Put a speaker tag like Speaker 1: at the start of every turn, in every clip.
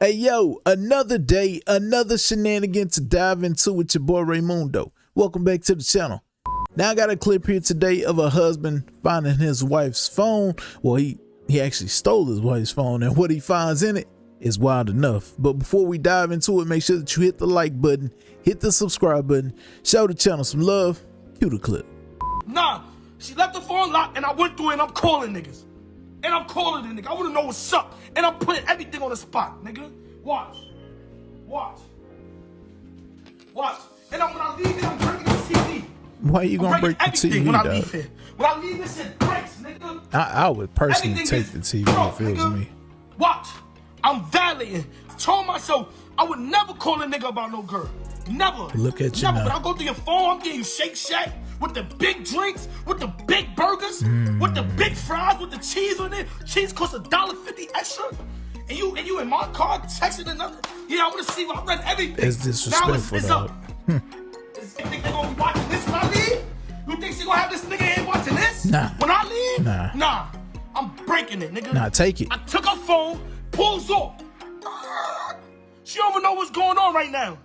Speaker 1: Hey yo, another day, another shenanigan to dive into with your boy Raymundo. Welcome back to the channel. Now I got a clip here today of a husband finding his wife's phone. Well, he actually stole his wife's phone, and what he finds in it is wild enough. But before we dive into it, make sure that you hit the like button, hit the subscribe button, show the channel some love. Cue the clip.
Speaker 2: Nah, she left the phone locked and I went through it and I'm calling niggas. And I'm calling the nigga. I wanna know what's up. And I'm putting everything on the spot, nigga. Watch. Watch. Watch. And when I leave here, I'm breaking the TV.
Speaker 1: Why are you gonna break the TV,
Speaker 2: when I
Speaker 1: dog?
Speaker 2: leave here. When I leave this, it breaks, nigga.
Speaker 1: I would personally
Speaker 2: Everything
Speaker 1: take the
Speaker 2: is
Speaker 1: TV
Speaker 2: broke,
Speaker 1: if it was
Speaker 2: nigga.
Speaker 1: me.
Speaker 2: Watch. I'm validating. I told myself I would never call a nigga about no girl. Never.
Speaker 1: Look at you
Speaker 2: never.
Speaker 1: now.
Speaker 2: But I go through your phone, I'm getting Shake Shack with the big drinks, with the big burgers, with the big fries, with the cheese on it. Cheese costs $1.50 extra. And you in my car texting another. Yeah, I want to see what I read everything.
Speaker 1: It's disrespectful,
Speaker 2: it's
Speaker 1: dog.
Speaker 2: up. You think they gonna be watching this when I leave? You think she gonna have this nigga here watching this?
Speaker 1: Nah.
Speaker 2: When I leave?
Speaker 1: Nah.
Speaker 2: Nah. I'm breaking it, nigga.
Speaker 1: Nah, take it.
Speaker 2: I took her phone, pulls off. She don't even know what's going on right now.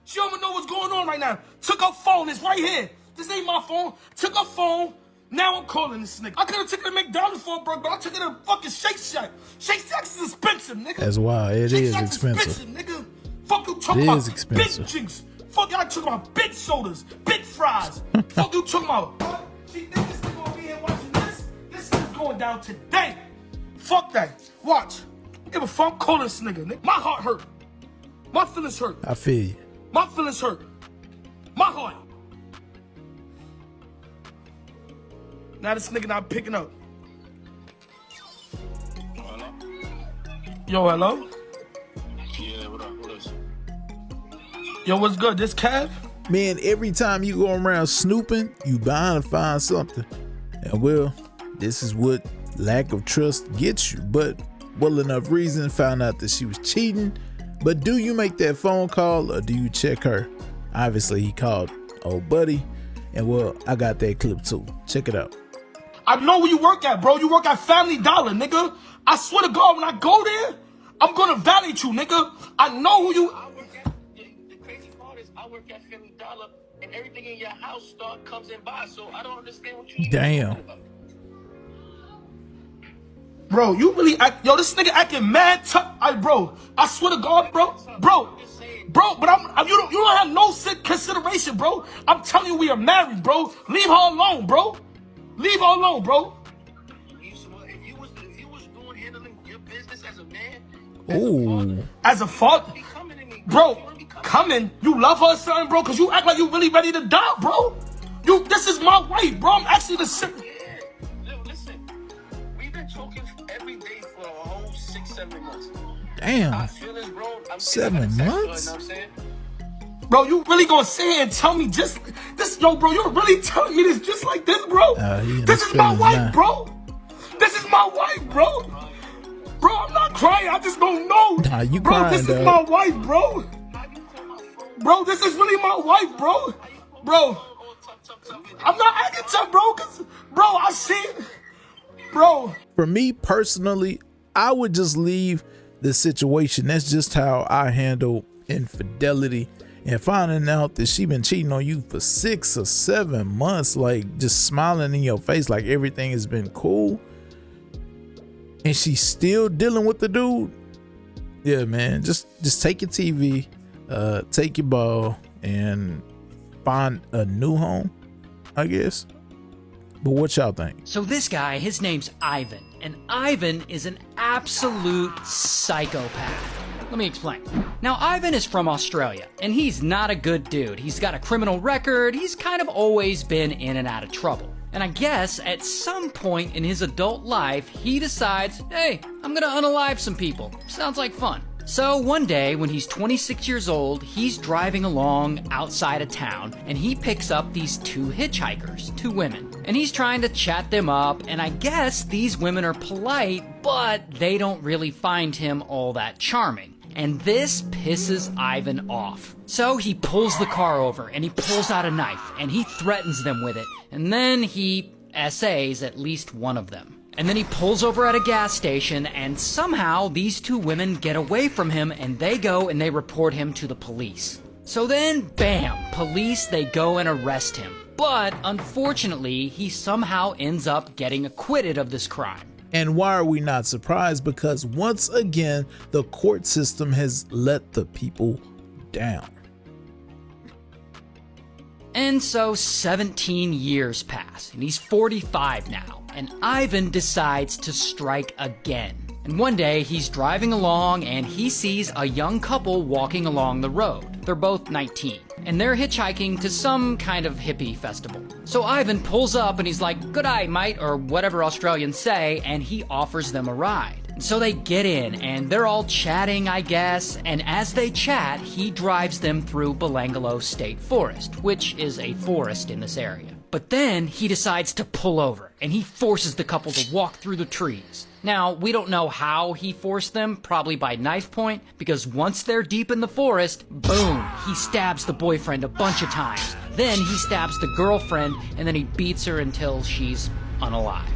Speaker 2: She don't even know what's going on right now. Took her phone, it's right here. This ain't my phone. Took her phone. Now I'm calling this nigga. I could have taken her to McDonald's for a burger, but I took her to fucking Shake Shack. Shake Shack is expensive, nigga.
Speaker 1: That's wild. It
Speaker 2: Shake
Speaker 1: is
Speaker 2: Shack
Speaker 1: expensive.
Speaker 2: nigga. Fuck you talking
Speaker 1: It
Speaker 2: about
Speaker 1: is expensive.
Speaker 2: big drinks. Fuck y'all talking about big sodas, big fries. Fuck you talking about. What? She think this nigga gonna be here watching this? This is going down today. Fuck that. Watch. Give a fuck, call this nigga. My heart hurt. My feelings hurt.
Speaker 1: I feel you.
Speaker 2: My feelings hurt. My heart. Now this nigga not picking up.
Speaker 3: Hello?
Speaker 2: Yo, hello?
Speaker 3: Yeah, what up? What is?
Speaker 2: Yo, what's good? This Kev?
Speaker 1: Man, every time you go around snooping, you bound to find something. And well, this is what lack of trust gets you. But well enough reason, found out that she was cheating. But do you make that phone call or do you check her? Obviously, he called old buddy. And well, I got that clip too. Check it out.
Speaker 2: I know where you work at, bro. You work at Family Dollar, nigga. I swear to God, when I go there, I'm gonna validate you, nigga. I know who you...
Speaker 3: I work at, the crazy part is I work at Family Dollar and everything in your house comes in by, so I don't understand what you
Speaker 1: Damn.
Speaker 3: about.
Speaker 2: Bro, you really act... Yo, this nigga acting mad tough. Bro, I swear to God, bro. Bro, but you don't have no consideration, bro. I'm telling you, we are married, bro. Leave her alone, bro. Leave her alone, bro.
Speaker 3: If you was doing handling your business as a man,
Speaker 1: Ooh.
Speaker 2: As a father,
Speaker 3: be coming to me,
Speaker 2: bro,
Speaker 3: You wanna be coming-
Speaker 2: coming. You love her or something, bro? Cause you act like you really ready to die, bro. This is my wife, bro. I'm actually the shit.
Speaker 3: Yeah. Listen, we've been talking every day for a whole 6-7 months.
Speaker 1: Damn.
Speaker 3: I feel this, bro.
Speaker 1: 7 months?
Speaker 3: You know what I'm saying?
Speaker 2: Bro, you really gonna sit here and tell me just this? Yo, bro, you're really telling me this just like this, bro?
Speaker 1: He in
Speaker 2: This
Speaker 1: his
Speaker 2: is my
Speaker 1: feelings
Speaker 2: wife,
Speaker 1: now.
Speaker 2: bro. This is my wife, bro. Bro, I'm not crying. I just don't know.
Speaker 1: Nah, you
Speaker 2: bro,
Speaker 1: crying,
Speaker 2: this is
Speaker 1: dog.
Speaker 2: my wife, bro. Bro, this is really my wife, bro. Bro, I'm not acting tough, bro. Cause, bro, I see it. Bro.
Speaker 1: For me personally, I would just leave the situation. That's just how I handle infidelity. And finding out that she been cheating on you for 6 or 7 months, like just smiling in your face like everything has been cool, and she's still dealing with the dude. Yeah, man, just take your TV, take your ball, and find a new home, I guess. But what y'all think?
Speaker 4: So this guy, his name's Ivan, and Ivan is an absolute psychopath. Let me explain. Now, Ivan is from Australia, and he's not a good dude. He's got a criminal record. He's kind of always been in and out of trouble. And I guess at some point in his adult life, he decides, hey, I'm gonna unalive some people. Sounds like fun. So one day, when he's 26 years old, he's driving along outside of town, and he picks up these 2 hitchhikers, 2 women. And he's trying to chat them up, and I guess these women are polite, but they don't really find him all that charming. And this pisses Ivan off. So he pulls the car over, and he pulls out a knife, and he threatens them with it, and then he essays at least one of them. And then he pulls over at a gas station, and somehow these two women get away from him, and they go and they report him to the police. So then, bam, police, they go and arrest him. But unfortunately, he somehow ends up getting acquitted of this crime.
Speaker 1: And why are we not surprised? Because once again, the court system has let the people down.
Speaker 4: And so 17 years pass, and he's 45 now, and Ivan decides to strike again. And one day, he's driving along, and he sees a young couple walking along the road. They're both 19, and they're hitchhiking to some kind of hippie festival. So Ivan pulls up, and he's like, "Good eye, mate," or whatever Australians say, and he offers them a ride. So they get in, and they're all chatting, I guess, and as they chat, he drives them through Belangolo State Forest, which is a forest in this area. But then he decides to pull over, and he forces the couple to walk through the trees. Now, we don't know how he forced them, probably by knife point, because once they're deep in the forest, boom, he stabs the boyfriend a bunch of times. Then he stabs the girlfriend, and then he beats her until she's unalived.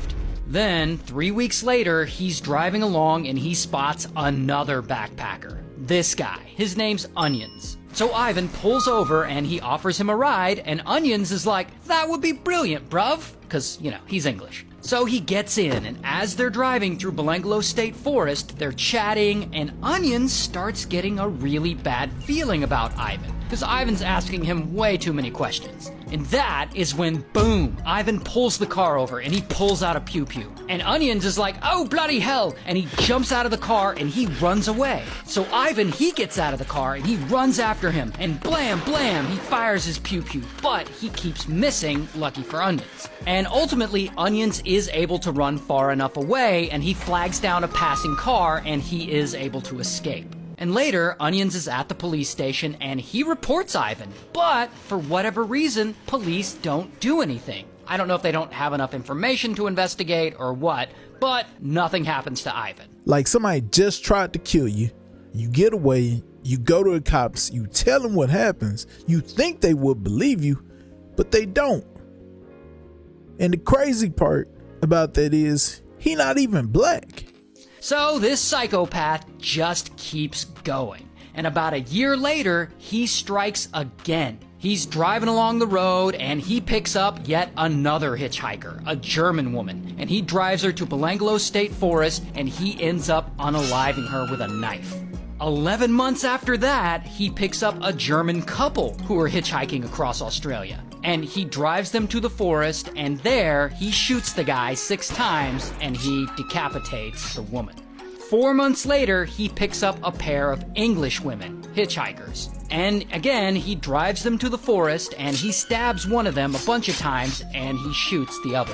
Speaker 4: Then, 3 weeks later, he's driving along and he spots another backpacker. This guy. His name's Onions. So Ivan pulls over and he offers him a ride, and Onions is like, "That would be brilliant, bruv." Because, he's English. So he gets in, and as they're driving through Belangolo State Forest, they're chatting, and Onions starts getting a really bad feeling about Ivan. Because Ivan's asking him way too many questions. And that is when, boom, Ivan pulls the car over and he pulls out a pew-pew. And Onions is like, "Oh, bloody hell!" And he jumps out of the car and he runs away. So Ivan, he gets out of the car and he runs after him. And blam, blam, he fires his pew-pew. But he keeps missing, lucky for Onions. And ultimately, Onions is able to run far enough away, and he flags down a passing car and he is able to escape. And later, Onions is at the police station and he reports Ivan, but for whatever reason, police don't do anything. I don't know if they don't have enough information to investigate or what, but nothing happens to Ivan.
Speaker 1: Like somebody just tried to kill you, you get away, you go to the cops, you tell them what happens, you think they would believe you, but they don't. And the crazy part about that is, he not even black.
Speaker 4: So this psychopath just keeps going. And about a year later, he strikes again. He's driving along the road and he picks up yet another hitchhiker, a German woman. And he drives her to Belangolo State Forest and he ends up unaliving her with a knife. 11 months after that, he picks up a German couple who are hitchhiking across Australia. And he drives them to the forest, and there he shoots the guy 6 times and he decapitates the woman. 4 months later, he picks up a pair of English women, hitchhikers. And again, he drives them to the forest and he stabs one of them a bunch of times and he shoots the other.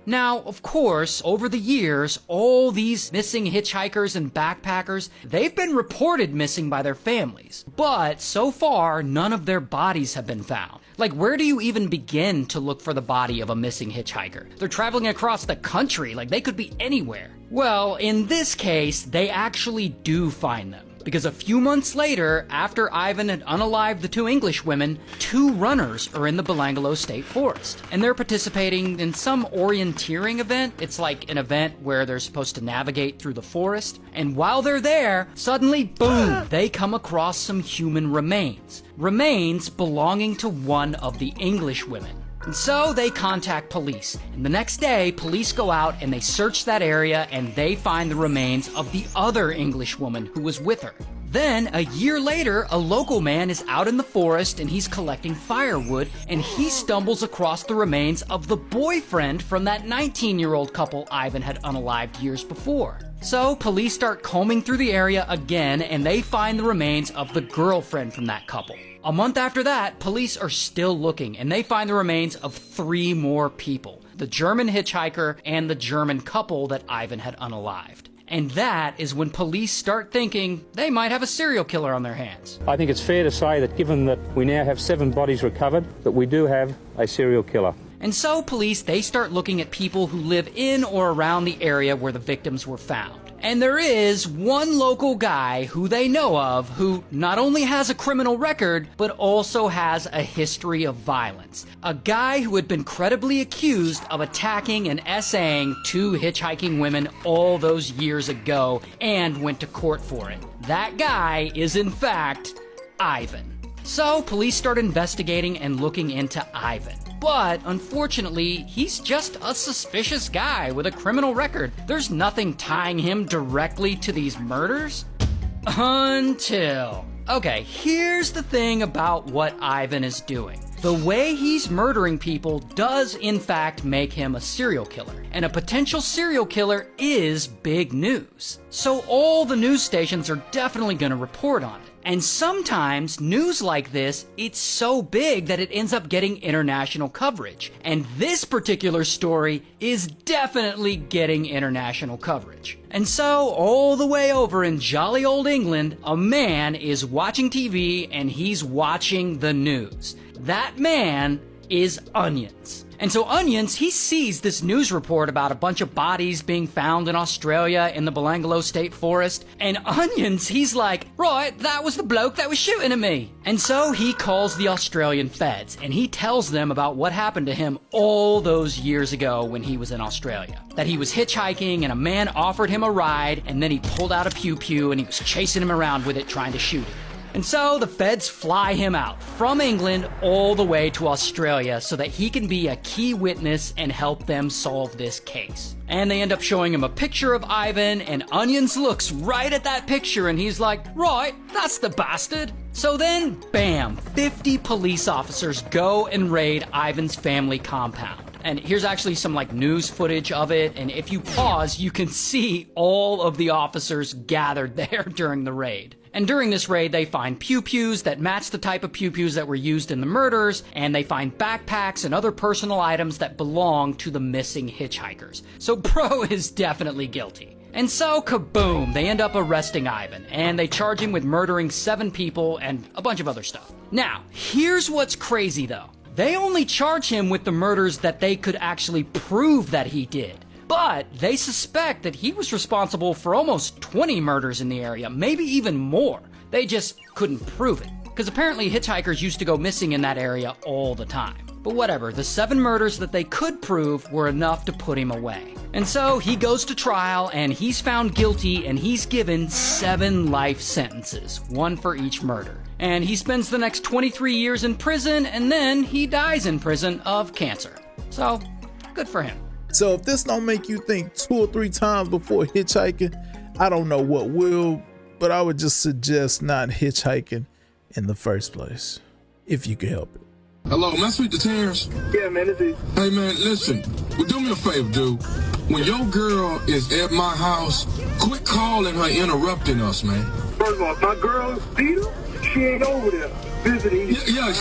Speaker 4: Now, of course, over the years, all these missing hitchhikers and backpackers, they've been reported missing by their families. But so far, none of their bodies have been found. Like, where do you even begin to look for the body of a missing hitchhiker? They're traveling across the country, like they could be anywhere. Well, in this case, they actually do find them. Because a few months later, after Ivan had unalived the 2 English women, 2 runners are in the Belangolo State Forest. And they're participating in some orienteering event. It's like an event where they're supposed to navigate through the forest. And while they're there, suddenly, boom, they come across some human remains. Remains belonging to one of the English women. And so they contact police, and the next day, police go out and they search that area and they find the remains of the other English woman who was with her. Then, a year later, a local man is out in the forest and he's collecting firewood, and he stumbles across the remains of the boyfriend from that 19-year-old couple Ivan had unalived years before. So, police start combing through the area again and they find the remains of the girlfriend from that couple. A month after that, police are still looking and they find the remains of 3 more people, the German hitchhiker and the German couple that Ivan had unalived. And that is when police start thinking they might have a serial killer on their hands.
Speaker 5: I think it's fair to say that given that we now have 7 bodies recovered, that we do have a serial killer.
Speaker 4: And so police, they start looking at people who live in or around the area where the victims were found. And there is one local guy who they know of who not only has a criminal record, but also has a history of violence. A guy who had been credibly accused of attacking and essaying 2 hitchhiking women all those years ago and went to court for it. That guy is, in fact, Ivan. So police start investigating and looking into Ivan. But unfortunately, he's just a suspicious guy with a criminal record. There's nothing tying him directly to these murders. Until... Okay, here's the thing about what Ivan is doing. The way he's murdering people does in fact make him a serial killer. And a potential serial killer is big news. So all the news stations are definitely going to report on it. And sometimes news like this, it's so big that it ends up getting international coverage. And this particular story is definitely getting international coverage. And so, all the way over in jolly old England, a man is watching TV and he's watching the news. That man is Onions. And so Onions, he sees this news report about a bunch of bodies being found in Australia in the Belanglo State Forest. And Onions, he's like, right, that was the bloke that was shooting at me. And so he calls the Australian feds and he tells them about what happened to him all those years ago when he was in Australia. That he was hitchhiking and a man offered him a ride and then he pulled out a pew-pew and he was chasing him around with it trying to shoot him. And so the feds fly him out from England all the way to Australia so that he can be a key witness and help them solve this case. And they end up showing him a picture of Ivan, and Onions looks right at that picture and he's like, right, that's the bastard. So then, bam, 50 police officers go and raid Ivan's family compound. And here's actually some news footage of it, and if you pause, you can see all of the officers gathered there during the raid. And during this raid, they find pew-pews that match the type of pew-pews that were used in the murders, and they find backpacks and other personal items that belong to the missing hitchhikers. So bro is definitely guilty. And so, kaboom, they end up arresting Ivan, and they charge him with murdering 7 people and a bunch of other stuff. Now, here's what's crazy though. They only charge him with the murders that they could actually prove that he did. But they suspect that he was responsible for almost 20 murders in the area, maybe even more. They just couldn't prove it. Because apparently hitchhikers used to go missing in that area all the time. But whatever, the 7 murders that they could prove were enough to put him away. And so he goes to trial and he's found guilty and he's given 7 life sentences, 1 for each murder. And he spends the next 23 years in prison and then he dies in prison of cancer. So, good for him.
Speaker 1: So if this don't make you think 2 or 3 times before hitchhiking, I don't know what will, but I would just suggest not hitchhiking in the first place, if you can help it.
Speaker 6: Hello, am I speak to Terrence?
Speaker 7: Yeah, man, it's easy.
Speaker 6: Hey, man, listen, well, do me a favor, dude. When your girl is at my house, quit calling her interrupting us, man.
Speaker 7: First of all, my girl, Vita, she ain't over there visiting.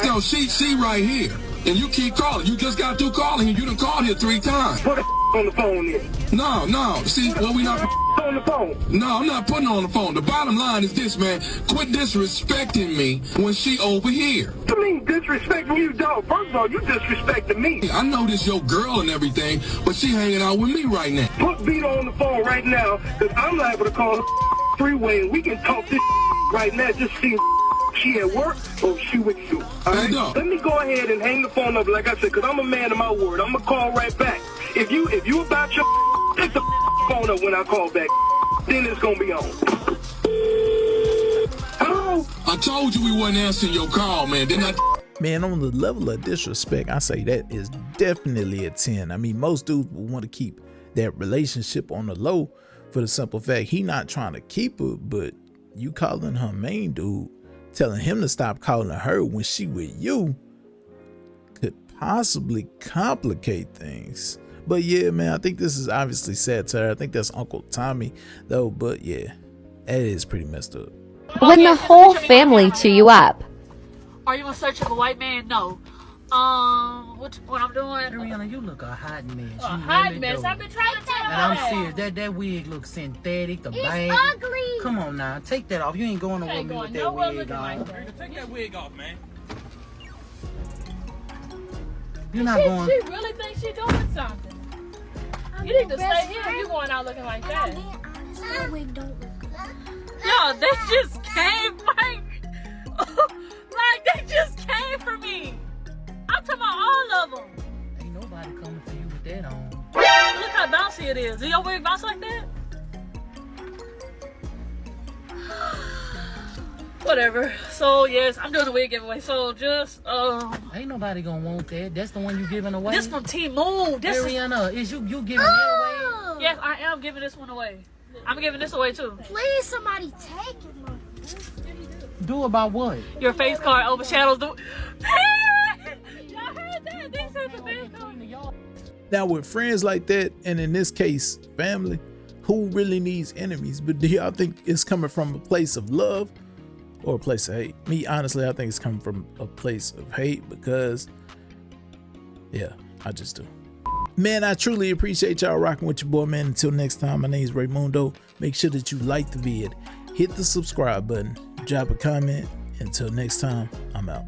Speaker 6: No, she right here. And you keep calling. You just got through calling and you done called here 3 times.
Speaker 7: Put the on the phone then.
Speaker 6: No. See, well, we not...
Speaker 7: on the phone.
Speaker 6: No, I'm not putting her on the phone. The bottom line is this, man. Quit disrespecting me when she over here.
Speaker 7: What you mean disrespecting you, dog? First of all, you disrespecting me.
Speaker 6: I know this your girl and everything, but she hanging out with me right now.
Speaker 7: Put Vita on the phone right now, because I'm liable to call her 3-way and we can talk this right now. Just see she at work or she with you. All right? Let me go ahead and hang the phone up like I said, because I'm a man of my word. I'm going to call right back. If you about your pick the phone up when I call back, then it's going to be on. Hello?
Speaker 6: I told you we wasn't answering your call, man. Didn't I?
Speaker 1: Man, on the level of disrespect, I say that is definitely a 10. I mean, most dudes will want to keep that relationship on the low for the simple fact he not trying to keep her, but you calling her main dude, telling him to stop calling her when she with you could possibly complicate things. But yeah, man, I think this is obviously satire. I think that's Uncle Tommy though, but yeah, that is pretty messed up.
Speaker 8: When the whole family chew you up.
Speaker 9: Are you in search of a white man? No. What I'm doing?
Speaker 10: Adriana, you look a hot mess.
Speaker 9: A hot mess. I've been trying to tell you.
Speaker 10: And I'm serious. That wig looks synthetic. The bag.
Speaker 9: It's ugly.
Speaker 10: Come on now, take that off. You ain't going nowhere with that wig on.
Speaker 2: Take that wig off, man.
Speaker 10: You're not going.
Speaker 9: She really thinks she's doing something. You need to stay here if you're going out looking like that. That wig don't look good. Yo, they just came right. Like, they just came for me. I'm talking about all of them.
Speaker 10: Ain't nobody coming for you with that on.
Speaker 9: Look how bouncy it is. Is your wig bounce like that? Whatever. So yes, I'm doing a wig giveaway. So just
Speaker 10: ain't nobody gonna want that. That's the one you giving away.
Speaker 9: This from T-Moon. This
Speaker 10: Ariana, is you giving it away?
Speaker 9: Yes, I am giving this one away. I'm giving this away too.
Speaker 11: Please, somebody take it, Mom.
Speaker 10: Do about what?
Speaker 9: Your face card overshadows the. Y'all heard that? They said the face card.
Speaker 1: Now with friends like that, and in this case, family, who really needs enemies? But do y'all think it's coming from a place of love or a place of hate? Me, honestly, I think it's coming from a place of hate because, yeah, I just do. Man, I truly appreciate y'all rocking with your boy, man. Until next time, my name is Raymundo. Make sure that you like the vid, hit the subscribe button, drop a comment. Until next time, I'm out.